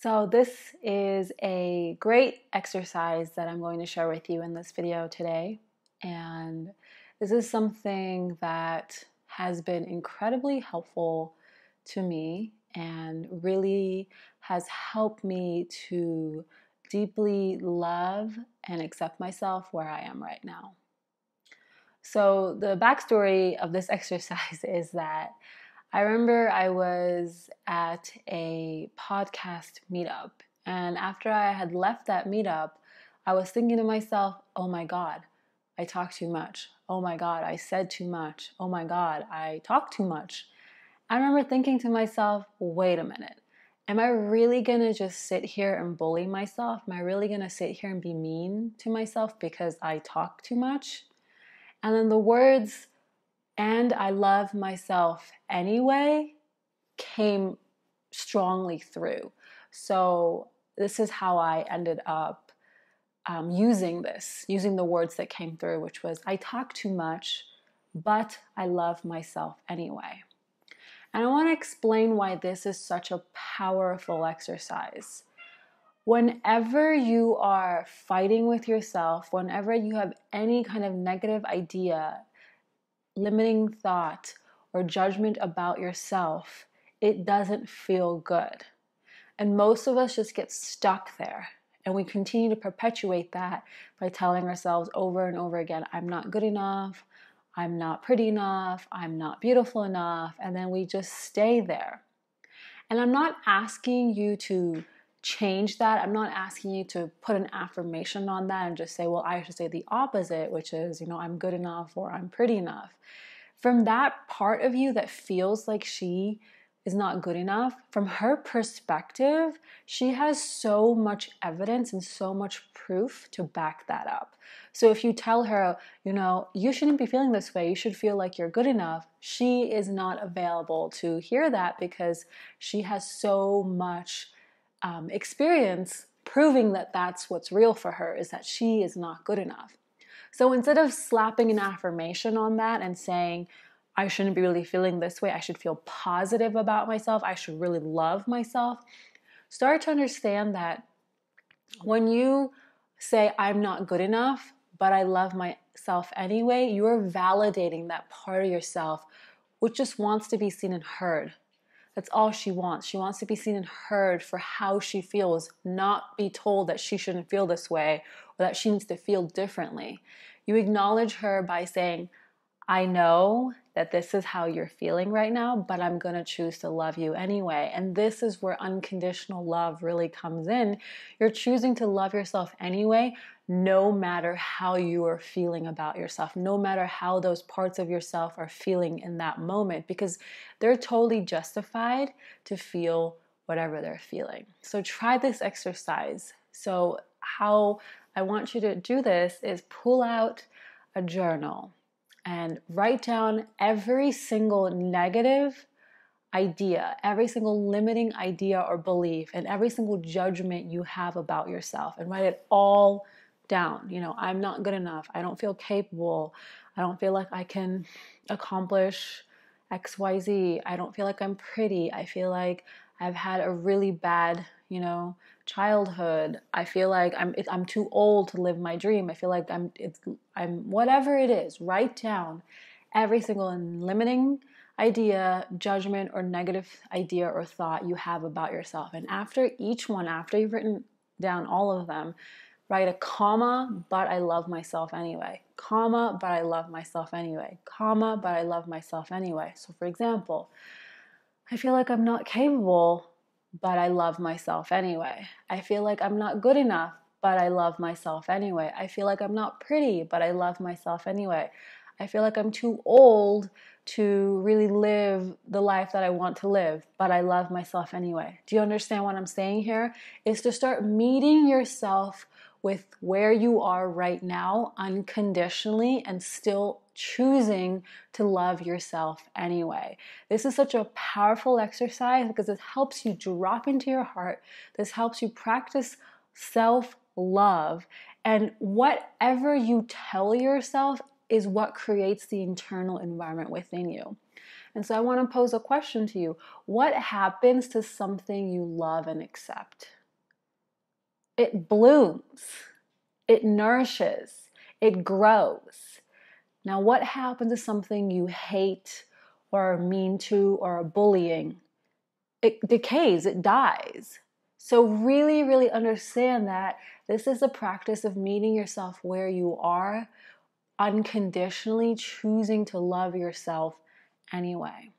So this is a great exercise that I'm going to share with you in this video today. And this is something that has been incredibly helpful to me and really has helped me to deeply love and accept myself where I am right now. So the backstory of this exercise is that I remember I was at a podcast meetup, and after I had left that meetup, I was thinking to myself, oh my God, I talk too much. Oh my God, I said too much. Oh my God, I talk too much. I remember thinking to myself, wait a minute. Am I really gonna just sit here and bully myself? Am I really gonna sit here and be mean to myself because I talk too much? And then the words, and I love myself anyway, came strongly through. So this is how I ended up using the words that came through, which was, I talk too much, but I love myself anyway. And I want to explain why this is such a powerful exercise. Whenever you are fighting with yourself, whenever you have any kind of negative idea, limiting thought, or judgment about yourself, it doesn't feel good. And most of us just get stuck there. And we continue to perpetuate that by telling ourselves over and over again, I'm not good enough, I'm not pretty enough, I'm not beautiful enough. And then we just stay there. And I'm not asking you to change that. I'm not asking you to put an affirmation on that and just say, well, I should say the opposite, which is, I'm good enough or I'm pretty enough. From that part of you that feels like she is not good enough, from her perspective, she has so much evidence and so much proof to back that up. So if you tell her, you shouldn't be feeling this way, you should feel like you're good enough, she is not available to hear that because she has so much experience proving that that's what's real for her, is that she is not good enough. So instead of slapping an affirmation on that and saying, I shouldn't be really feeling this way, I should feel positive about myself, I should really love myself, start to understand that when you say, I'm not good enough, but I love myself anyway, you're validating that part of yourself which just wants to be seen and heard. That's all she wants. She wants to be seen and heard for how she feels, not be told that she shouldn't feel this way or that she needs to feel differently. You acknowledge her by saying, I know that this is how you're feeling right now, but I'm going to choose to love you anyway. And this is where unconditional love really comes in. You're choosing to love yourself anyway, no matter how you are feeling about yourself, no matter how those parts of yourself are feeling in that moment, because they're totally justified to feel whatever they're feeling. So try this exercise. So how I want you to do this is pull out a journal and write down every single negative idea, every single limiting idea or belief, and every single judgment you have about yourself, and write it all down. I'm not good enough. I don't feel capable. I don't feel like I can accomplish XYZ. I don't feel like I'm pretty. I feel like I've had a really bad, childhood. I feel like I'm too old to live my dream. I feel like I'm whatever it is. Write down every single limiting idea, judgment, or negative idea or thought you have about yourself. And after each one, after you've written down all of them, write a comma, but I love myself anyway. Comma, but I love myself anyway. Comma, but I love myself anyway. So for example, I feel like I'm not capable, but I love myself anyway. I feel like I'm not good enough, but I love myself anyway. I feel like I'm not pretty, but I love myself anyway. I feel like I'm too old to really live the life that I want to live, but I love myself anyway. Do you understand what I'm saying here? Is to start meeting yourself with where you are right now unconditionally and still choosing to love yourself anyway. This is such a powerful exercise because it helps you drop into your heart. This helps you practice self-love, and whatever you tell yourself is what creates the internal environment within you. And so I want to pose a question to you. What happens to something you love and accept? It blooms, it nourishes, it grows. Now, what happens to something you hate or are mean to or are bullying? It decays, it dies. So really, really understand that this is a practice of meeting yourself where you are, unconditionally choosing to love yourself anyway.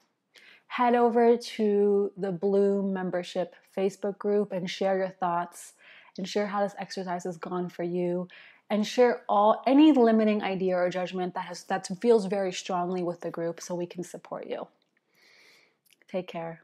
Head over to the Bloom membership Facebook group and share your thoughts and share how this exercise has gone for you, and share any limiting idea or judgment that feels very strongly with the group so we can support you. Take care.